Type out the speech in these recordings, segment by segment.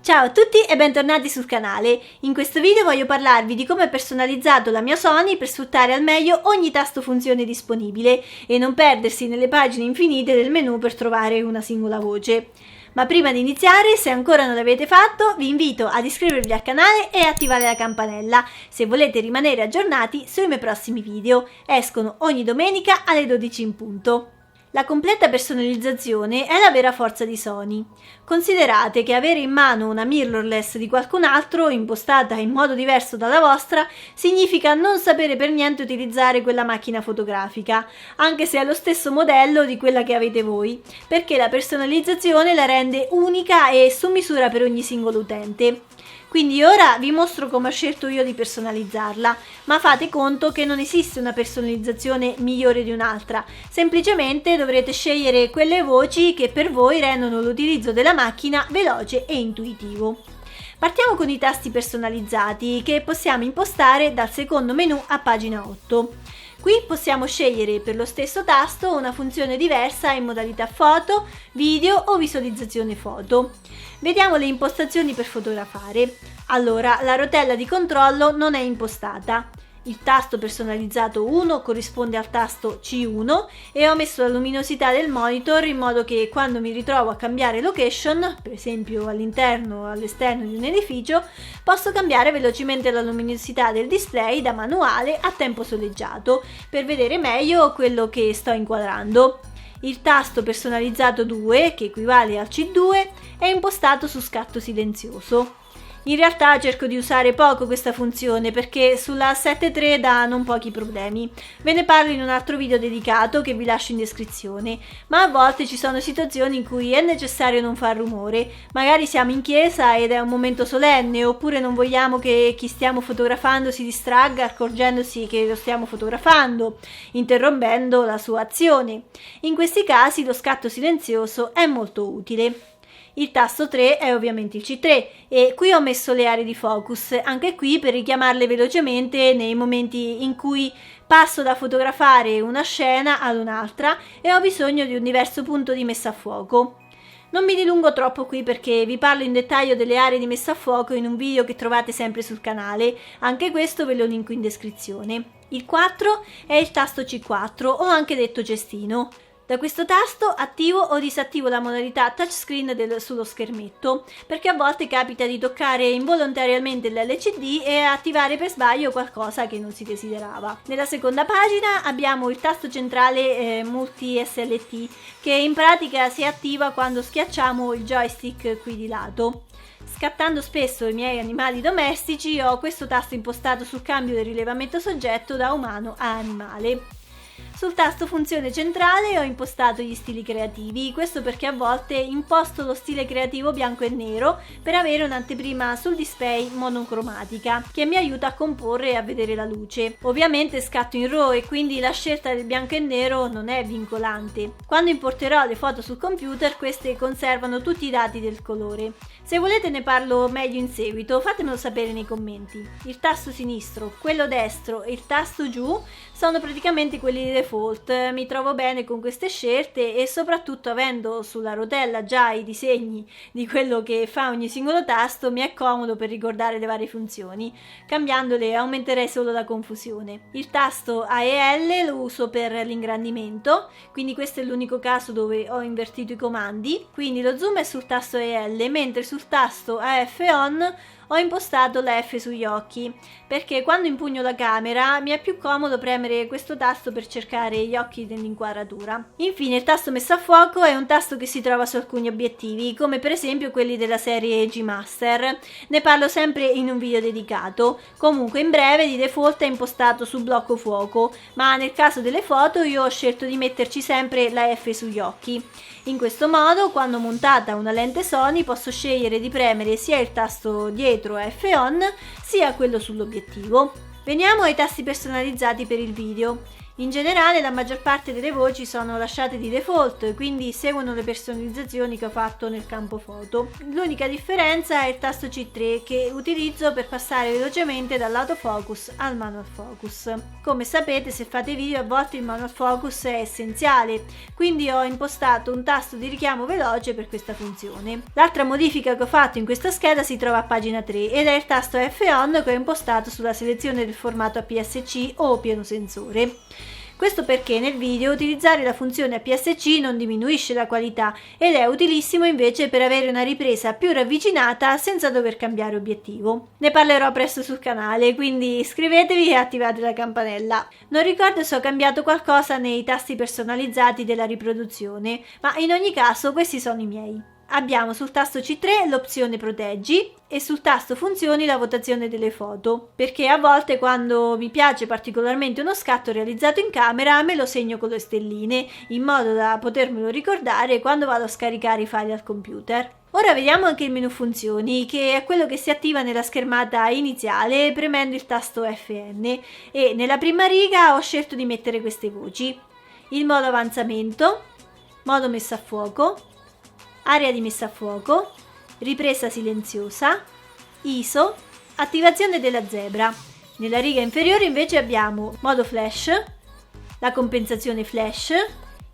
Ciao a tutti e bentornati sul canale. In questo video voglio parlarvi di come ho personalizzato la mia Sony per sfruttare al meglio ogni tasto funzione disponibile e non perdersi nelle pagine infinite del menu per trovare una singola voce. Ma prima di iniziare, se ancora non l'avete fatto, vi invito ad iscrivervi al canale e attivare la campanella se volete rimanere aggiornati sui miei prossimi video. Escono ogni domenica alle 12 in punto. La completa personalizzazione è la vera forza di Sony. Considerate che avere in mano una mirrorless di qualcun altro, impostata in modo diverso dalla vostra, significa non sapere per niente utilizzare quella macchina fotografica, anche se è lo stesso modello di quella che avete voi, perché la personalizzazione la rende unica e su misura per ogni singolo utente. Quindi ora vi mostro come ho scelto io di personalizzarla, ma fate conto che non esiste una personalizzazione migliore di un'altra, semplicemente dovrete scegliere quelle voci che per voi rendono l'utilizzo della macchina veloce e intuitivo. Partiamo con i tasti personalizzati che possiamo impostare dal secondo menu a pagina 8. Qui possiamo scegliere per lo stesso tasto una funzione diversa in modalità foto, video o visualizzazione foto. Vediamo le impostazioni per fotografare. Allora, la rotella di controllo non è impostata. Il tasto personalizzato 1 corrisponde al tasto C1 e ho messo la luminosità del monitor in modo che quando mi ritrovo a cambiare location, per esempio all'interno o all'esterno di un edificio, posso cambiare velocemente la luminosità del display da manuale a tempo soleggiato per vedere meglio quello che sto inquadrando. Il tasto personalizzato 2, che equivale al C2, è impostato su scatto silenzioso. In realtà cerco di usare poco questa funzione perché sulla 7.3 dà non pochi problemi. Ve ne parlo in un altro video dedicato che vi lascio in descrizione, ma a volte ci sono situazioni in cui è necessario non far rumore. Magari siamo in chiesa ed è un momento solenne, oppure non vogliamo che chi stiamo fotografando si distragga accorgendosi che lo stiamo fotografando, interrompendo la sua azione. In questi casi lo scatto silenzioso è molto utile. Il tasto 3 è ovviamente il C3 e qui ho messo le aree di focus, anche qui per richiamarle velocemente nei momenti in cui passo da fotografare una scena ad un'altra e ho bisogno di un diverso punto di messa a fuoco. Non mi dilungo troppo qui perché vi parlo in dettaglio delle aree di messa a fuoco in un video che trovate sempre sul canale, anche questo ve lo linko in descrizione. Il 4 è il tasto C4 o anche detto cestino. Da questo tasto attivo o disattivo la modalità touchscreen sullo schermetto, perché a volte capita di toccare involontariamente l'LCD e attivare per sbaglio qualcosa che non si desiderava. Nella seconda pagina abbiamo il tasto centrale multi SLT, che in pratica si attiva quando schiacciamo il joystick qui di lato. Scattando spesso i miei animali domestici ho questo tasto impostato sul cambio del rilevamento soggetto da umano a animale. Sul tasto funzione centrale ho impostato gli stili creativi, questo perché a volte imposto lo stile creativo bianco e nero per avere un'anteprima sul display monocromatica che mi aiuta a comporre e a vedere la luce. Ovviamente scatto in RAW e quindi la scelta del bianco e nero non è vincolante. Quando importerò le foto sul computer, queste conservano tutti i dati del colore. Se volete ne parlo meglio in seguito, fatemelo sapere nei commenti. Il tasto sinistro, quello destro e il tasto giù sono praticamente quelli di default. Mi trovo bene con queste scelte e soprattutto avendo sulla rotella già i disegni di quello che fa ogni singolo tasto mi è comodo per ricordare le varie funzioni. Cambiandole aumenterei solo la confusione. Il tasto A e L lo uso per l'ingrandimento, quindi questo è l'unico caso dove ho invertito i comandi, quindi lo zoom è sul tasto A e L, mentre sul tasto AF on ho impostato la F sugli occhi, perché quando impugno la camera mi è più comodo premere questo tasto per cercare gli occhi dell'inquadratura. Infine il tasto messa a fuoco è un tasto che si trova su alcuni obiettivi, come per esempio quelli della serie G Master. Ne parlo sempre in un video dedicato. Comunque in breve di default è impostato su blocco fuoco, ma nel caso delle foto io ho scelto di metterci sempre la F sugli occhi. In questo modo, quando montata una lente Sony, posso scegliere di premere sia il tasto dietro F on sia quello sull'obiettivo. Veniamo ai tasti personalizzati per il video. In generale la maggior parte delle voci sono lasciate di default e quindi seguono le personalizzazioni che ho fatto nel campo foto. L'unica differenza è il tasto C3 che utilizzo per passare velocemente dall'autofocus al manual focus. Come sapete, se fate video a volte il manual focus è essenziale, quindi ho impostato un tasto di richiamo veloce per questa funzione. L'altra modifica che ho fatto in questa scheda si trova a pagina 3 ed è il tasto F-On che ho impostato sulla selezione del formato APS-C o pieno sensore. Questo perché nel video utilizzare la funzione APS-C non diminuisce la qualità ed è utilissimo invece per avere una ripresa più ravvicinata senza dover cambiare obiettivo. Ne parlerò presto sul canale, quindi iscrivetevi e attivate la campanella. Non ricordo se ho cambiato qualcosa nei tasti personalizzati della riproduzione, ma in ogni caso questi sono i miei. Abbiamo sul tasto C3 l'opzione proteggi e sul tasto funzioni la votazione delle foto, perché a volte quando mi piace particolarmente uno scatto realizzato in camera me lo segno con le stelline in modo da potermelo ricordare quando vado a scaricare i file al computer. Ora vediamo anche il menu funzioni, che è quello che si attiva nella schermata iniziale premendo il tasto FN, e nella prima riga ho scelto di mettere queste voci: il modo avanzamento, modo messa a fuoco, area di messa a fuoco, ripresa silenziosa, ISO, attivazione della zebra. Nella riga inferiore invece abbiamo modo flash, la compensazione flash,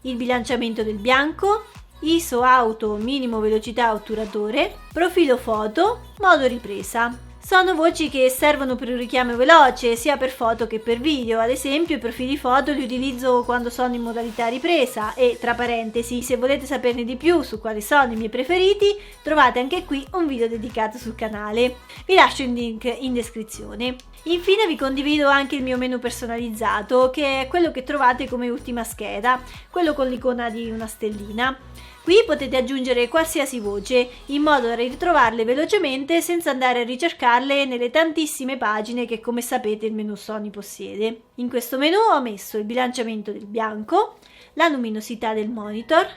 il bilanciamento del bianco, ISO auto minimo velocità otturatore, profilo foto, modo ripresa. Sono voci che servono per un richiamo veloce sia per foto che per video. Ad esempio i profili foto li utilizzo quando sono in modalità ripresa e, tra parentesi, se volete saperne di più su quali sono i miei preferiti trovate anche qui un video dedicato sul canale. Vi lascio il link in descrizione. Infine vi condivido anche il mio menu personalizzato, che è quello che trovate come ultima scheda, quello con l'icona di una stellina. Qui potete aggiungere qualsiasi voce in modo da ritrovarle velocemente senza andare a ricercarle nelle tantissime pagine che, come sapete, il menu Sony possiede. In questo menu ho messo il bilanciamento del bianco, la luminosità del monitor,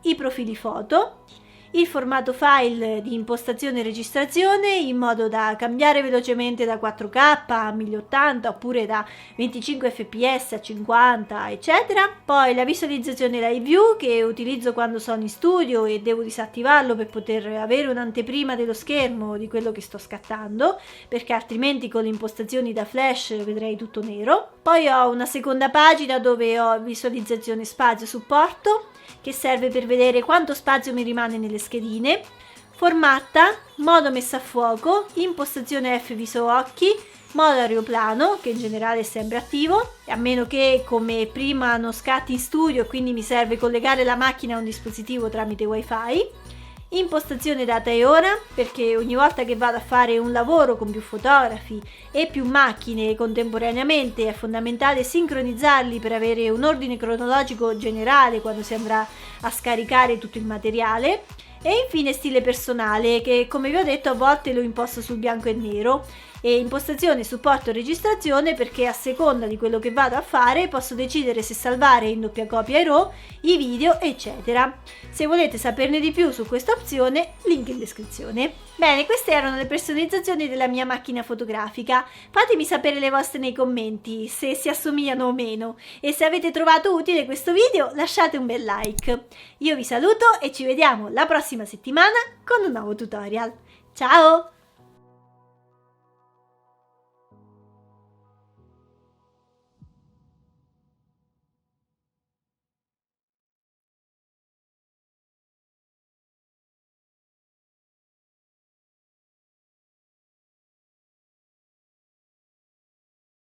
i profili foto, il formato file di impostazione e registrazione in modo da cambiare velocemente da 4K a 1080 oppure da 25 fps a 50 eccetera, poi la visualizzazione live view che utilizzo quando sono in studio e devo disattivarlo per poter avere un'anteprima dello schermo di quello che sto scattando, perché altrimenti con le impostazioni da flash vedrei tutto nero. Poi ho una seconda pagina dove ho visualizzazione spazio supporto, che serve per vedere quanto spazio mi rimane nelle schedine, formatta, modo messa a fuoco, impostazione F viso occhi, modo aeroplano, che in generale è sempre attivo, a meno che come prima non scatti in studio, quindi mi serve collegare la macchina a un dispositivo tramite wifi, impostazione data e ora, perché ogni volta che vado a fare un lavoro con più fotografi e più macchine contemporaneamente è fondamentale sincronizzarli per avere un ordine cronologico generale quando si andrà a scaricare tutto il materiale. E infine stile personale, che come vi ho detto a volte lo imposto sul bianco e nero, e impostazione supporto e registrazione, perché a seconda di quello che vado a fare posso decidere se salvare in doppia copia ai RAW, i video eccetera. Se volete saperne di più su questa opzione, link in descrizione. Bene, queste erano le personalizzazioni della mia macchina fotografica. Fatemi sapere le vostre nei commenti, se si assomigliano o meno, e se avete trovato utile questo video lasciate un bel like. Io vi saluto e ci vediamo la prossima settimana con un nuovo tutorial. Ciao!